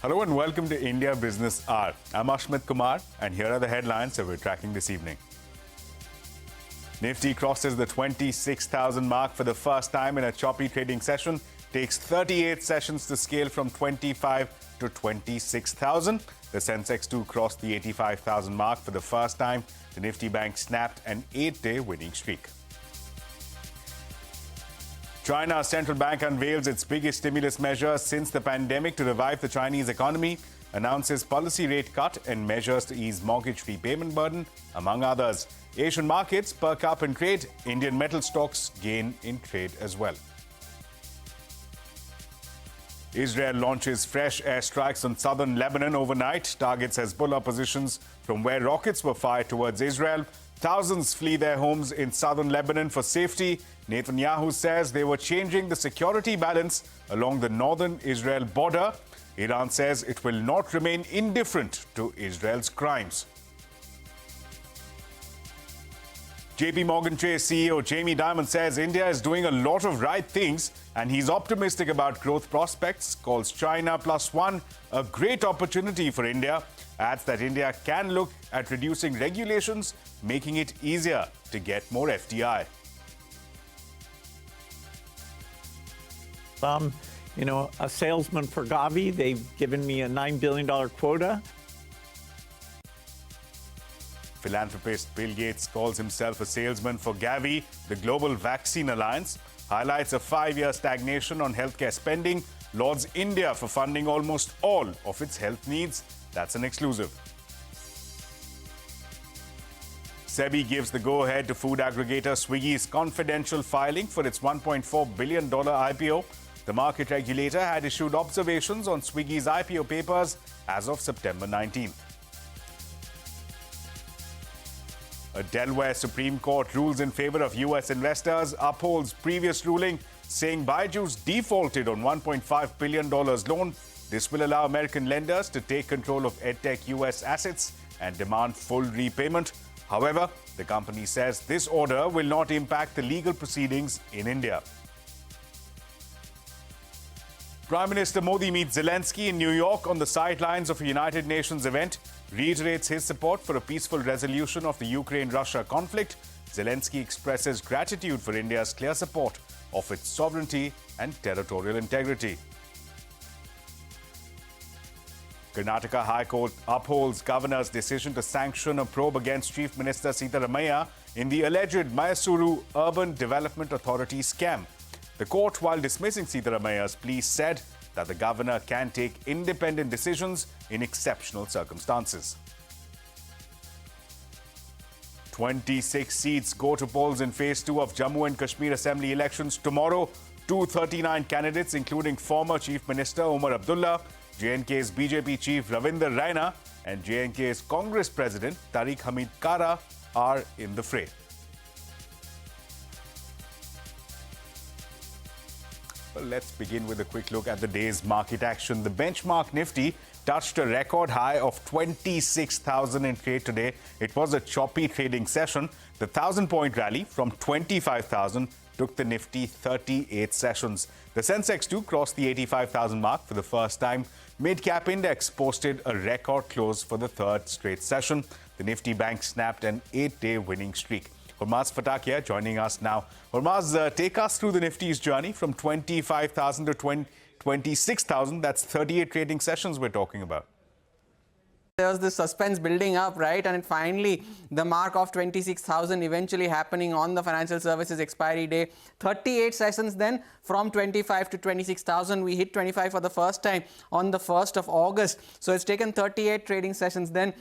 Hello and welcome to India Business Hour. I'm Ashmit Kumar and here are the headlines that we're tracking this evening. Nifty crosses the 26,000 mark for the first time in a choppy trading session. Takes 38 sessions to scale from 25 to 26,000. The sensex too crossed the 85,000 mark for the first time. The Nifty Bank snapped an 8-day winning streak. China's central bank unveils its biggest stimulus measure since the pandemic to revive the Chinese economy, announces policy rate cut and measures to ease mortgage repayment burden, among others. Asian markets perk up in trade. Indian metal stocks gain in trade as well. Israel launches fresh airstrikes on southern Lebanon overnight. Targets Hezbollah positions from where rockets were fired towards Israel. Thousands flee their homes in southern Lebanon for safety. Netanyahu says they were changing the security balance along the northern Israel border. Iran says it will not remain indifferent to Israel's crimes. JP Morgan Chase CEO Jamie Dimon says India is doing a lot of right things and he's optimistic about growth prospects, calls China plus one a great opportunity for India, adds that India can look at reducing regulations, making it easier to get more FDI. A salesman for Gavi. They've given me a $9 billion quota. Philanthropist Bill Gates calls himself a salesman for Gavi. The Global Vaccine Alliance highlights a 5-year stagnation on healthcare spending, lauds India for funding almost all of its health needs. That's an exclusive. SEBI gives the go-ahead to food aggregator Swiggy's confidential filing for its $1.4 billion IPO. The market regulator had issued observations on Swiggy's IPO papers as of September 19th. A Delaware Supreme Court rules in favor of U.S. investors, upholds previous ruling saying Byju's defaulted on $1.5 billion loan. This will allow American lenders to take control of EdTech U.S. assets and demand full repayment. However, the company says this order will not impact the legal proceedings in India. Prime Minister Modi meets Zelensky in New York on the sidelines of a United Nations event, reiterates his support for a peaceful resolution of the Ukraine-Russia conflict. Zelensky expresses gratitude for India's clear support of its sovereignty and territorial integrity. Karnataka High Court upholds governor's decision to sanction a probe against Chief Minister Sitaramaiah in the alleged Mysuru Urban Development Authority scam. The court, while dismissing Sitaramaiah's plea, said that the governor can take independent decisions in exceptional circumstances. 26 seats go to polls in Phase 2 of Jammu and Kashmir Assembly elections tomorrow. 239 candidates, including former Chief Minister Omar Abdullah, J&K's BJP Chief Ravinder Raina and J&K's Congress President Tariq Hamid Kara are in the fray. Well, let's begin with a quick look at the day's market action. The benchmark Nifty touched a record high of 26,000 in trade today. It was a choppy trading session. The 1,000-point rally from 25,000 took the Nifty 38 sessions. The sensex too crossed the 85,000 mark for the first time. Mid-cap index posted a record close for the third straight session. The Nifty Bank snapped an 8-day winning streak. Hormaz Fatakia joining us now. Hormaz, take us through the Nifty's journey from 25,000 to 26,000. That's 38 trading sessions we're talking about. There was this suspense building up, right? And finally, the mark of 26,000 eventually happening on the financial services expiry day. 38 sessions then from 25 to 26,000. We hit 25 for the first time on the 1st of August. So it's taken 38 trading sessions then.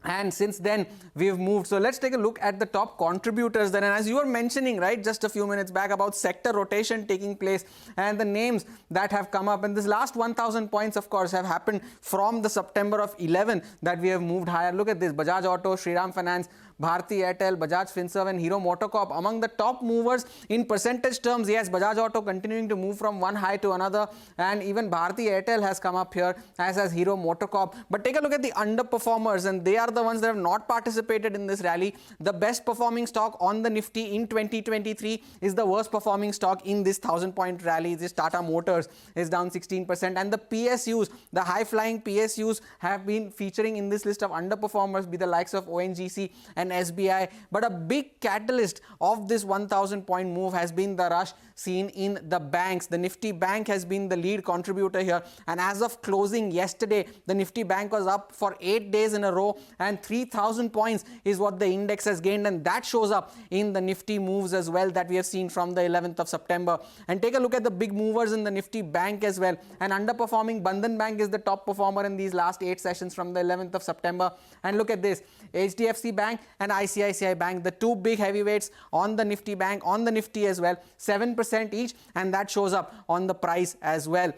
And since then, we've moved. So let's take a look at the top contributors then. And as you were mentioning, right, just a few minutes back about sector rotation taking place and the names that have come up. And this last 1,000 points, of course, have happened from the September of 11 that we have moved higher. Look at this. Bajaj Auto, Shriram Finance, Bharti Airtel, Bajaj Finserv and Hero MotoCorp among the top movers in percentage terms. Yes, Bajaj Auto continuing to move from one high to another, and even Bharti Airtel has come up here, as has Hero MotoCorp. But take a look at the underperformers, and they are the ones that have not participated in this rally. The best performing stock on the Nifty in 2023 is the worst performing stock in this 1,000-point rally. This Tata Motors is down 16%, and the PSUs, the high-flying PSUs, have been featuring in this list of underperformers, be the likes of ONGC and SBI. But a big catalyst of this 1,000-point move has been the rush seen in the banks. The Nifty Bank has been the lead contributor here, and as of closing yesterday, the Nifty Bank was up for 8 days in a row, and 3,000 points is what the index has gained, and that shows up in the Nifty moves as well that we have seen from the 11th of September. And take a look at the big movers in the Nifty Bank as well. An underperforming Bandhan Bank is the top performer in these last 8 sessions from the 11th of September. And look at this, HDFC Bank and ICICI Bank, the two big heavyweights on the Nifty Bank, on the Nifty as well, 7% each, and that shows up on the price as well.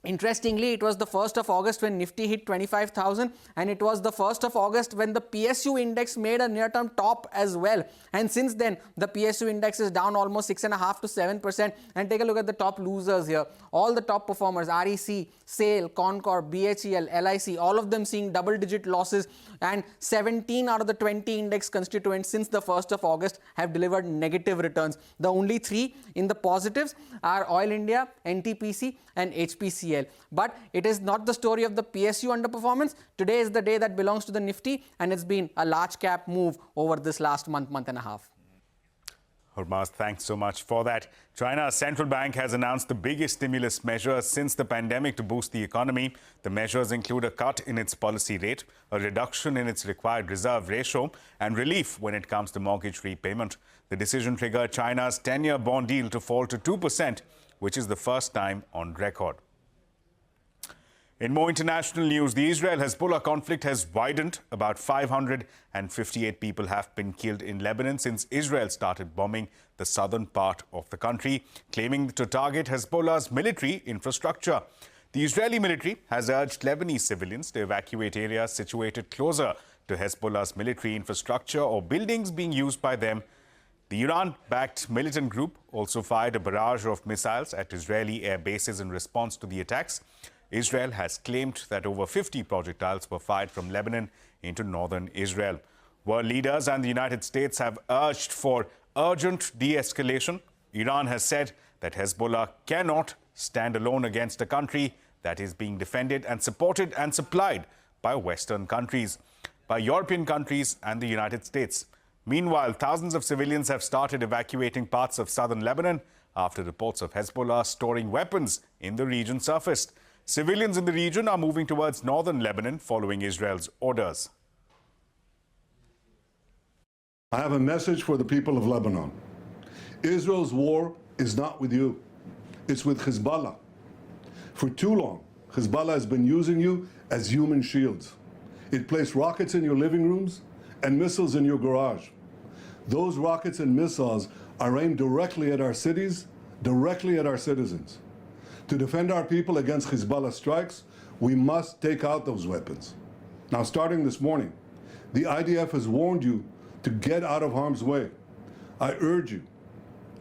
Interestingly, it was the 1st of August when Nifty hit 25,000, and it was the 1st of August when the PSU index made a near-term top as well. And since then, the PSU index is down almost 6.5 to 7%. And take a look at the top losers here. All the top performers, REC, SAIL, Concord, BHEL, LIC, all of them seeing double-digit losses, and 17 out of the 20 index constituents since the 1st of August have delivered negative returns. The only 3 in the positives are Oil India, NTPC and HPCL. But it is not the story of the PSU underperformance. Today is the day that belongs to the Nifty, and it's been a large cap move over this last month and a half. Hormaz, thanks so much for that. China's central bank has announced the biggest stimulus measures since the pandemic to boost the economy. The measures include a cut in its policy rate, a reduction in its required reserve ratio, and relief when it comes to mortgage repayment. The decision triggered China's 10-year bond yield to fall to 2%, which is the first time on record. In more international news, the Israel-Hezbollah conflict has widened. About 558 people have been killed in Lebanon since Israel started bombing the southern part of the country, claiming to target Hezbollah's military infrastructure. The Israeli military has urged Lebanese civilians to evacuate areas situated closer to Hezbollah's military infrastructure or buildings being used by them. The Iran-backed militant group also fired a barrage of missiles at Israeli air bases in response to the attacks. Israel has claimed that over 50 projectiles were fired from Lebanon into northern Israel. World leaders and the United States have urged for urgent de-escalation. Iran has said that Hezbollah cannot stand alone against a country that is being defended and supported and supplied by Western countries, by European countries and the United States. Meanwhile, thousands of civilians have started evacuating parts of southern Lebanon after reports of Hezbollah storing weapons in the region surfaced. Civilians in the region are moving towards northern Lebanon following Israel's orders. I have a message for the people of Lebanon. Israel's war is not with you. It's with Hezbollah. For too long, Hezbollah has been using you as human shields. It placed rockets in your living rooms and missiles in your garage. Those rockets and missiles are aimed directly at our cities, directly at our citizens. To defend our people against Hezbollah strikes, we must take out those weapons. Now, starting this morning, the IDF has warned you to get out of harm's way. I urge you,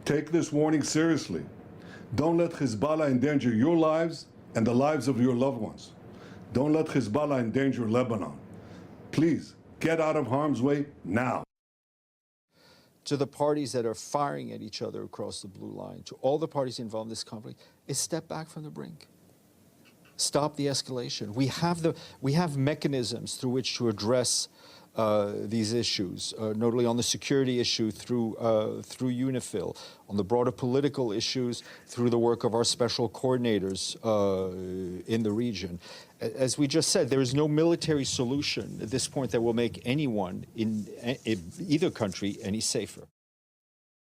take this warning seriously. Don't let Hezbollah endanger your lives and the lives of your loved ones. Don't let Hezbollah endanger Lebanon. Please, get out of harm's way now. To the parties that are firing at each other across the blue line, to all the parties involved in this conflict, is step back from the brink. Stop the escalation. We have mechanisms through which to address these issues, notably on the security issue through UNIFIL, on the broader political issues through the work of our special coordinators in the region. As we just said, there is no military solution at this point that will make anyone in either country any safer.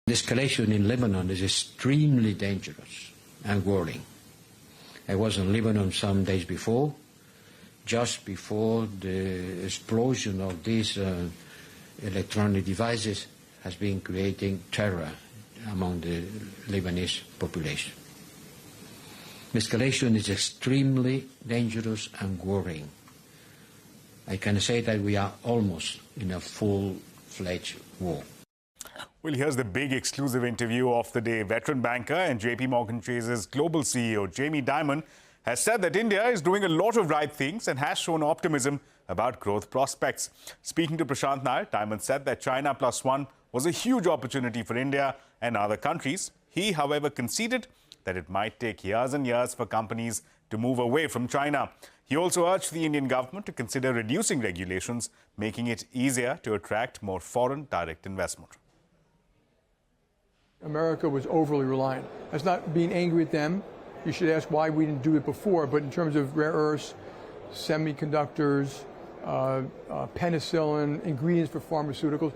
The escalation in Lebanon is extremely dangerous and worrying. I was in Lebanon some days before, just before the explosion of these electronic devices has been creating terror among the Lebanese population. Escalation is extremely dangerous and worrying. I can say that we are almost in a full full-fledged war. Well, here's the big exclusive interview of the day. Veteran banker and JP Morgan Chase's global CEO, Jamie Dimon, has said that India is doing a lot of right things and has shown optimism about growth prospects. Speaking to Prashant Nair, Dimon said that China +1 was a huge opportunity for India and other countries. He, however, conceded that it might take years and years for companies to move away from China. He also urged the Indian government to consider reducing regulations, making it easier to attract more foreign direct investment. America was overly reliant. That's not being angry at them. You should ask why we didn't do it before. But in terms of rare earths, semiconductors, penicillin, ingredients for pharmaceuticals.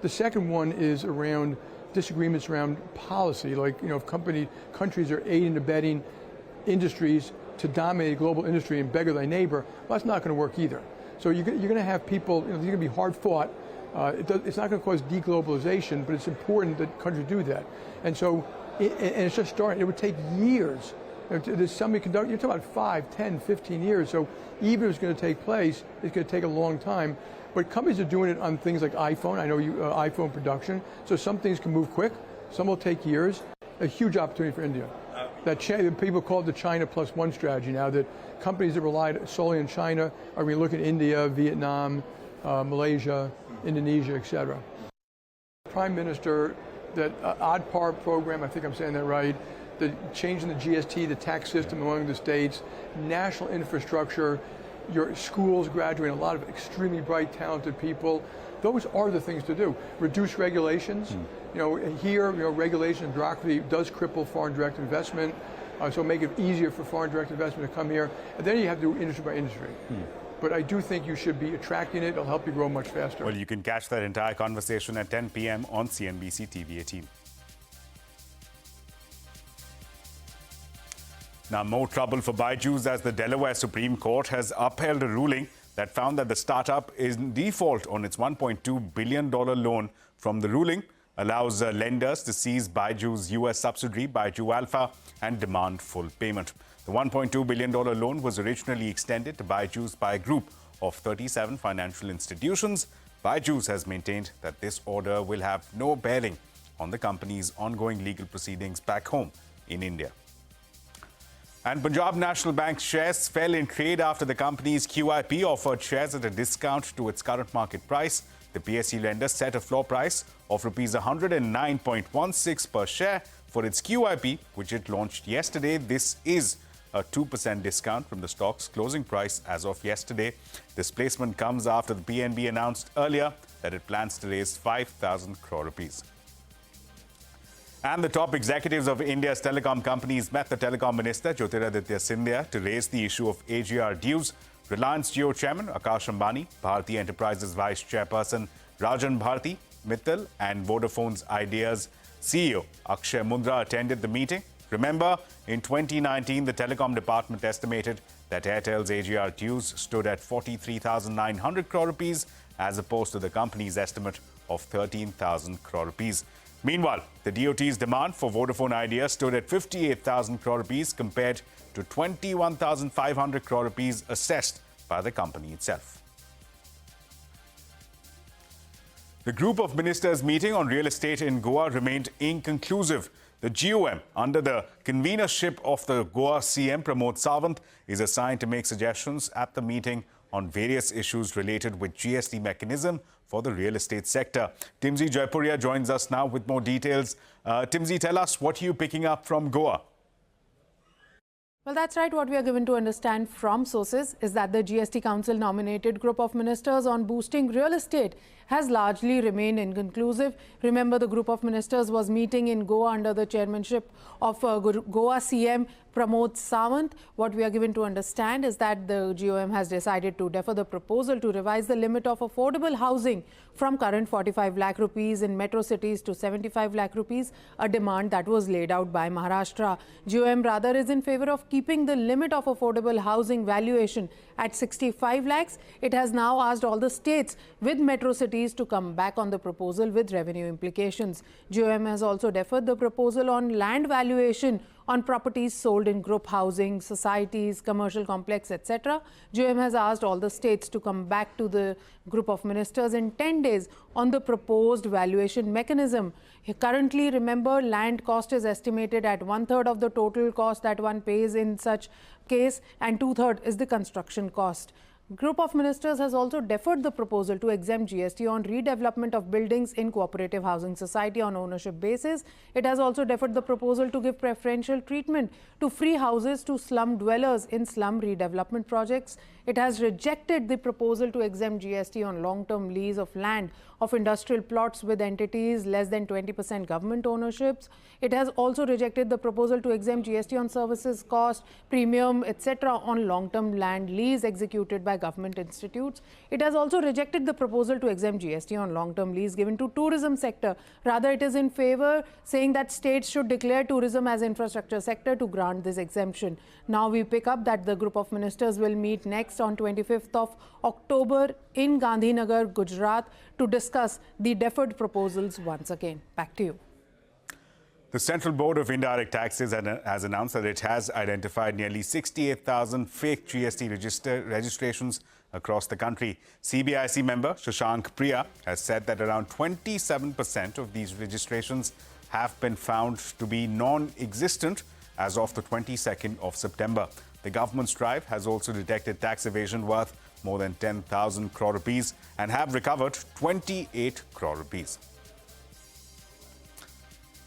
The second one is around disagreements around policy, like, if countries are aiding and abetting industries to dominate global industry and beggar thy neighbor, well, that's not going to work either. So you're going to have people, they're going to be hard fought. It's not going to cause deglobalization, but it's important that countries do that. And so, and it's just starting. It would take years. There's semiconductor, you're talking about 5, 10, 15 years. So even if it's going to take place, it's going to take a long time. But companies are doing it on things like iPhone. I know iPhone production. So some things can move quick. Some will take years. A huge opportunity for India. That people call it the China +1 strategy now, that companies that relied solely on China are going to look at India, Vietnam, Malaysia, Indonesia, etc. Prime Minister, that odd par program, I think I'm saying that right, the changing the GST, the tax system among the states, national infrastructure, your schools graduating a lot of extremely bright, talented people. Those are the things to do. Reduce regulations. Here, regulation and bureaucracy does cripple foreign direct investment. So make it easier for foreign direct investment to come here. And then you have to do industry by industry. But I do think you should be attracting it. It'll help you grow much faster. Well, you can catch that entire conversation at 10 p.m. on CNBC TV 18. Now, more trouble for Byju's as the Delaware Supreme Court has upheld a ruling that found that the startup is in default on its $1.2 billion loan. From the ruling, allows lenders to seize Byju's U.S. subsidiary, Byju Alpha, and demand full payment. The $1.2 billion loan was originally extended to Byju's by a group of 37 financial institutions. Byju's has maintained that this order will have no bearing on the company's ongoing legal proceedings back home in India. And Punjab National Bank shares fell in trade after the company's QIP offered shares at a discount to its current market price. The PSE lender set a floor price of Rs 109.16 per share for its QIP, which it launched yesterday. This is a 2% discount from the stock's closing price as of yesterday. This placement comes after the PNB announced earlier that it plans to raise 5,000 crore rupees. And the top executives of India's telecom companies met the telecom minister, Jyotiraditya Scindia, to raise the issue of AGR dues. Reliance Jio chairman Akash Ambani, Bharti Enterprises vice chairperson Rajan Bharti Mittal, and Vodafone's Ideas CEO Akshay Mundra attended the meeting. Remember, in 2019, the telecom department estimated that Airtel's AGR dues stood at 43,900 crore rupees as opposed to the company's estimate of 13,000 crore rupees. Meanwhile, the DOT's demand for Vodafone Ideas stood at 58,000 crore rupees compared to 21,500 crore rupees assessed by the company itself. The group of ministers meeting on real estate in Goa remained inconclusive. The GOM, under the convenership of the Goa CM Pramod Sawant, is assigned to make suggestions at the meeting on various issues related with GST mechanism for the real estate sector. Timsy Jaipuria joins us now with more details. Timsy, tell us, what are you picking up from Goa? Well, that's right. What we are given to understand from sources is that the GST Council nominated group of ministers on boosting real estate has largely remained inconclusive. Remember, the group of ministers was meeting in Goa under the chairmanship of Goa CM Pramod Sawant. What we are given to understand is that the GOM has decided to defer the proposal to revise the limit of affordable housing from current 45 lakh rupees in metro cities to 75 lakh rupees, a demand that was laid out by Maharashtra. GOM rather is in favor of keeping the limit of affordable housing valuation at 65 lakhs. It has now asked all the states with metro cities to come back on the proposal with revenue implications. GOM has also deferred the proposal on land valuation on properties sold in group housing, societies, commercial complex, etc. GM has asked all the states to come back to the group of ministers in 10 days on the proposed valuation mechanism. Currently, remember, land cost is estimated at 1/3 of the total cost that one pays in such case, and 2/3 is the construction cost. Group of ministers has also deferred the proposal to exempt GST on redevelopment of buildings in cooperative housing society on ownership basis. It has also deferred the proposal to give preferential treatment to free houses to slum dwellers in slum redevelopment projects. It has rejected the proposal to exempt GST on long-term lease of land of industrial plots with entities less than 20% government ownerships. It has also rejected the proposal to exempt GST on services cost, premium, etc. on long-term land lease executed by government institutes. It has also rejected the proposal to exempt GST on long-term lease given to tourism sector. Rather, it is in favor, saying that states should declare tourism as infrastructure sector to grant this exemption. Now we pick up that the group of ministers will meet next on 25th of October in Gandhinagar, Gujarat, to discuss the deferred proposals once again. Back to you. The Central Board of Indirect Taxes has announced that it has identified nearly 68,000 fake GST registrations across the country. CBIC member Shashank Priya has said that around 27% of these registrations have been found to be non-existent as of the 22nd of September. The government's drive has also detected tax evasion worth more than 10,000 crore rupees and have recovered 28 crore rupees.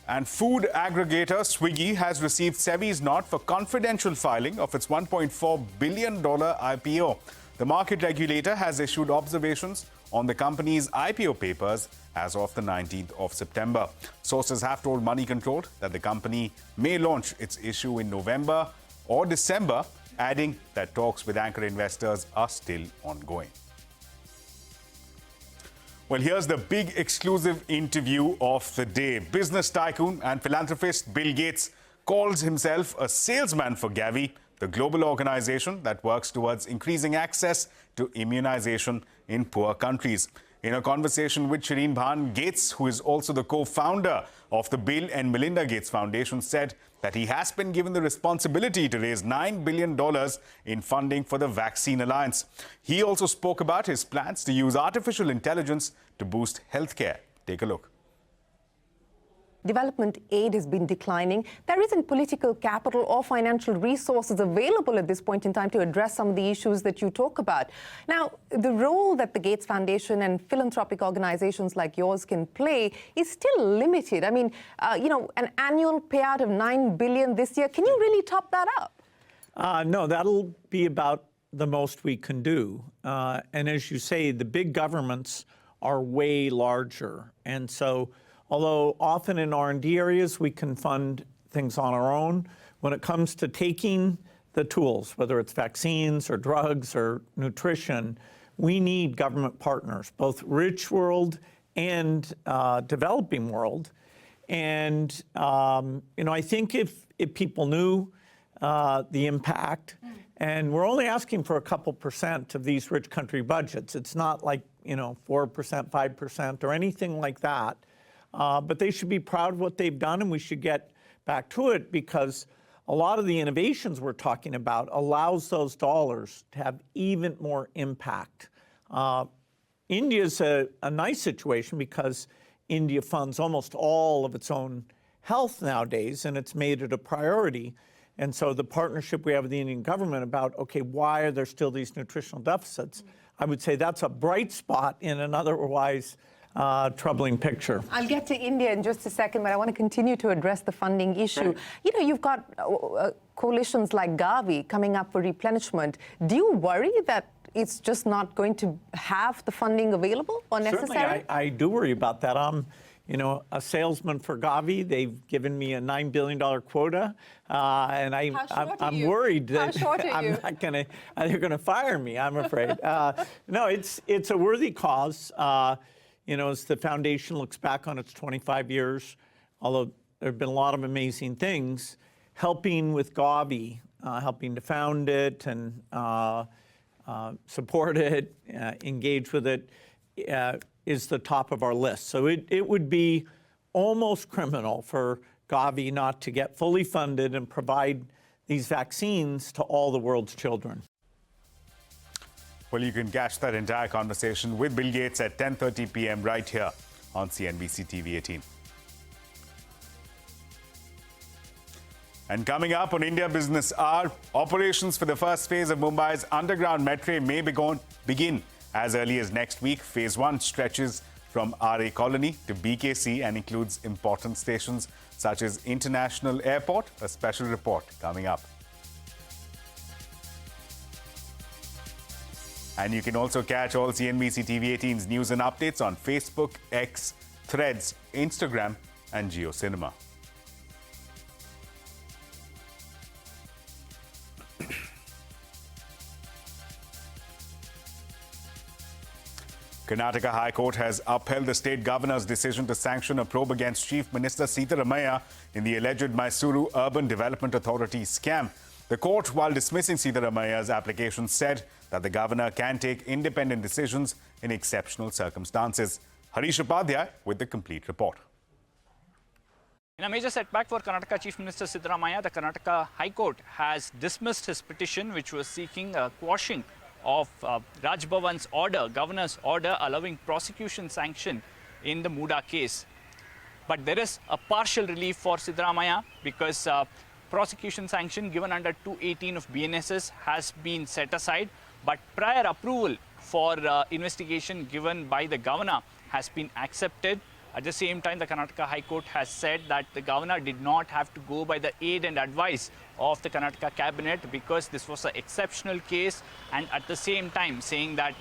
And food aggregator Swiggy has received SEBI's nod for confidential filing of its $1.4 billion IPO. The market regulator has issued observations on the company's IPO papers as of the 19th of September. Sources have told Money Control that the company may launch its issue in November or December, adding that talks with anchor investors are still ongoing. Well, here's the big exclusive interview of the day. Business tycoon and philanthropist Bill Gates calls himself a salesman for Gavi, the global organization that works towards increasing access to immunization in poor countries. In a conversation with Shireen Bhan, Gates, who is also the co-founder of the Bill and Melinda Gates Foundation, said that he has been given the responsibility to raise $9 billion in funding for the Vaccine Alliance. He also spoke about his plans to use artificial intelligence to boost healthcare. Take a look. Development aid has been declining. There isn't political capital or financial resources available at this point in time to address some of the issues that you talk about. Now, the role that the Gates Foundation and philanthropic organizations like yours can play is still limited. I mean, an annual payout of $9 billion this year, can you really top that up? No, that'll be about the most we can do. And as you say, the big governments are way larger. And so, although often in R&D areas we can fund things on our own, when it comes to taking the tools, whether it's vaccines or drugs or nutrition, we need government partners, both rich world and developing world. And I think if people knew the impact, and we're only asking for a couple % of these rich country budgets. It's not like 4%, 5%, or anything like that. But they should be proud of what they've done, and we should get back to it, because a lot of the innovations we're talking about allows those dollars to have even more impact. India's a nice situation because India funds almost all of its own health nowadays, and it's made it a priority. And so the partnership we have with the Indian government about, okay, why are there still these nutritional deficits? I would say that's a bright spot in an otherwise troubling picture. I'll get to India in just a second, but I want to continue to address the funding issue. Right. You've got coalitions like Gavi coming up for replenishment. Do you worry that it's just not going to have the funding available or necessary? Certainly, I do worry about that. I'm a salesman for Gavi. They've given me a $9 billion quota, and I'm worried that I'm not going to. They're going to fire me, I'm afraid. No, it's a worthy cause. As the foundation looks back on its 25 years, although there have been a lot of amazing things, helping with Gavi, helping to found it and support it, engage with it, is the top of our list. So it would be almost criminal for Gavi not to get fully funded and provide these vaccines to all the world's children. Well, you can catch that entire conversation with Bill Gates at 10:30 p.m. right here on CNBC TV 18. And coming up on India Business Hour, operations for the first phase of Mumbai's underground metro may begin as early as next week. Phase 1 stretches from RA Colony to BKC and includes important stations such as International Airport. A special report coming up. And you can also catch all CNBC TV 18's news and updates on Facebook, X, Threads, Instagram, and JioCinema. Karnataka High Court has upheld the state governor's decision to sanction a probe against Chief Minister Sitharamaiah in the alleged Mysuru Urban Development Authority scam. The court, while dismissing Sitharamaiah's application, said that the governor can take independent decisions in exceptional circumstances. Harish Upadhyay with the complete report. In a major setback for Karnataka Chief Minister Sitharamaiah, the Karnataka High Court has dismissed his petition, which was seeking a quashing of Raj Bhavan's order, governor's order allowing prosecution sanction in the Muda case. But there is a partial relief for Sitharamaiah because prosecution sanction given under 218 of BNSS has been set aside, but prior approval for investigation given by the governor has been accepted. At the same time, the Karnataka High Court has said that the governor did not have to go by the aid and advice of the Karnataka cabinet because this was an exceptional case, and at the same time saying that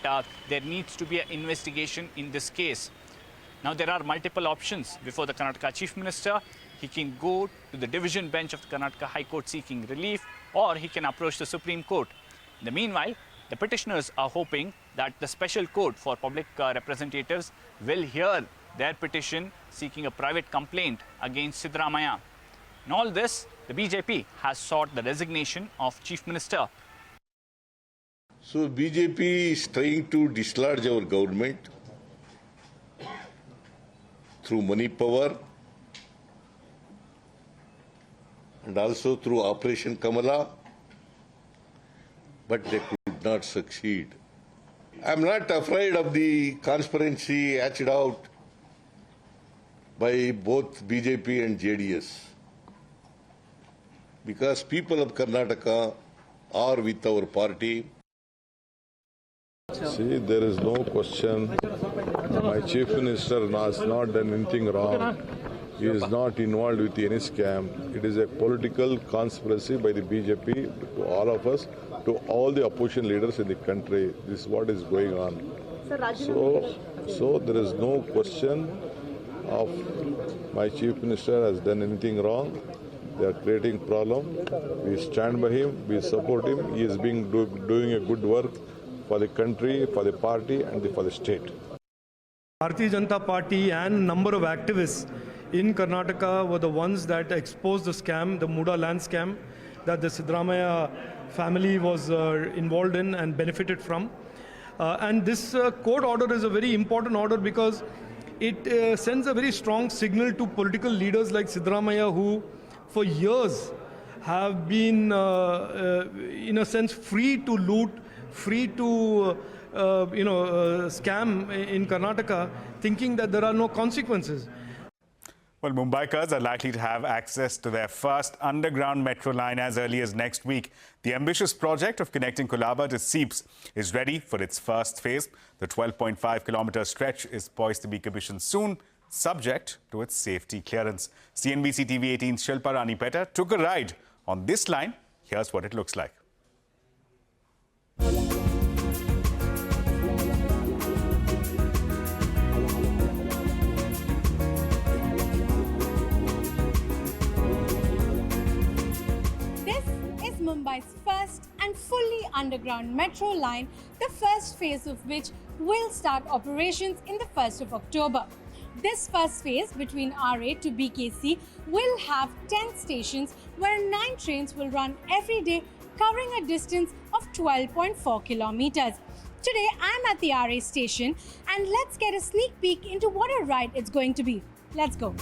there needs to be an investigation in this case. Now, there are multiple options before the Karnataka Chief Minister. He can go to the division bench of the Karnataka High Court seeking relief, or he can approach the Supreme Court. In the meanwhile, the petitioners are hoping that the special court for public representatives will hear their petition seeking a private complaint against Sitharamaiah. In all this, the BJP has sought the resignation of Chief Minister. So BJP is trying to dislodge our government through money power and also through Operation Kamala, but they could not succeed. I'm not afraid of the conspiracy hatched out by both BJP and JDS, because people of Karnataka are with our party. See, there is no question. My chief minister has not done anything wrong. He is not involved with any scam. It is a political conspiracy by the BJP to all of us, to all the opposition leaders in the country. This is what is going on. So there is no question of my chief minister has done anything wrong. They are creating problem. We stand by him. We support him. He is doing a good work for the country, for the party, and for the state. Bharatiya Janata Party and number of activists in Karnataka were the ones that exposed the scam, the Muda land scam, that the Sitharamaiah family was involved in and benefited from. And this court order is a very important order because it sends a very strong signal to political leaders like Sitharamaiah, who for years have been, in a sense, free to loot, free to scam in Karnataka, thinking that there are no consequences. Well, Mumbaikars are likely to have access to their first underground metro line as early as next week. The ambitious project of connecting Colaba to Seeps is ready for its first phase. The 12.5-kilometer stretch is poised to be commissioned soon, subject to its safety clearance. CNBC TV 18's Shilpa Ranipeta took a ride on this line. Here's what it looks like. Mumbai's first and fully underground metro line, the first phase of which will start operations in the 1st of October. This first phase between RA to BKC will have 10 stations where 9 trains will run every day, covering a distance of 12.4 kilometers. Today, I'm at the RA station and let's get a sneak peek into what a ride it's going to be. Let's go.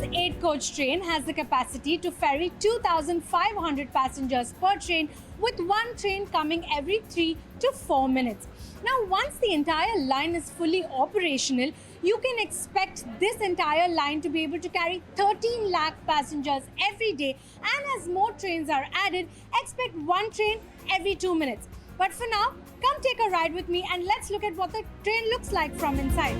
8-coach train has the capacity to ferry 2,500 passengers per train, with one train coming every 3 to 4 minutes. Now, once the entire line is fully operational, you can expect this entire line to be able to carry 13 lakh passengers every day. And as more trains are added, expect one train every 2 minutes. But for now, come take a ride with me and let's look at what the train looks like from inside.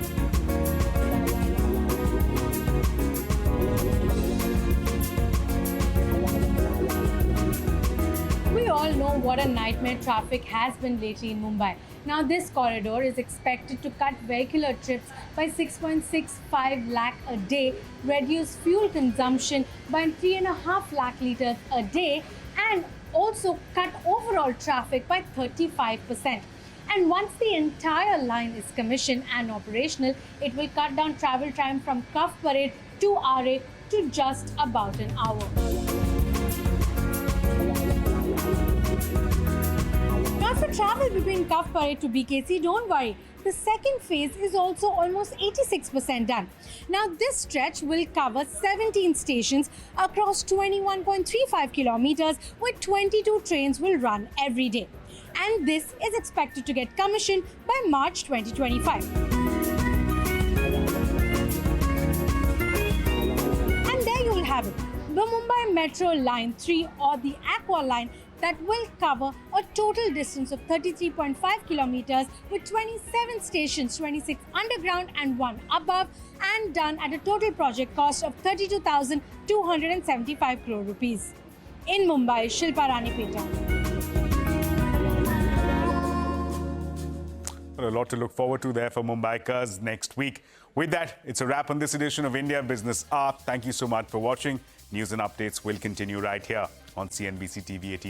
We all know what a nightmare traffic has been lately in Mumbai. Now, this corridor is expected to cut vehicular trips by 6.65 lakh a day, reduce fuel consumption by 3.5 lakh litres a day, and also cut overall traffic by 35%. And once the entire line is commissioned and operational, it will cut down travel time from Cuff Parade to RA to just about an hour. Now, for travel between Cuff Parade to BKC, don't worry. The second phase is also almost 86% done. Now, this stretch will cover 17 stations across 21.35 kilometers, where 22 trains will run every day. And this is expected to get commissioned by March 2025. And there you will have it, the Mumbai Metro Line 3, or the Aqua Line, that will cover a total distance of 33.5 kilometers with 27 stations, 26 underground and 1 above, and done at a total project cost of 32,275 crore rupees. In Mumbai, Shilpa Ranipeta. A lot to look forward to there for Mumbaikars next week. With that, it's a wrap on this edition of India Business Hour. Thank you so much for watching. News and updates will continue right here on CNBC TV 18.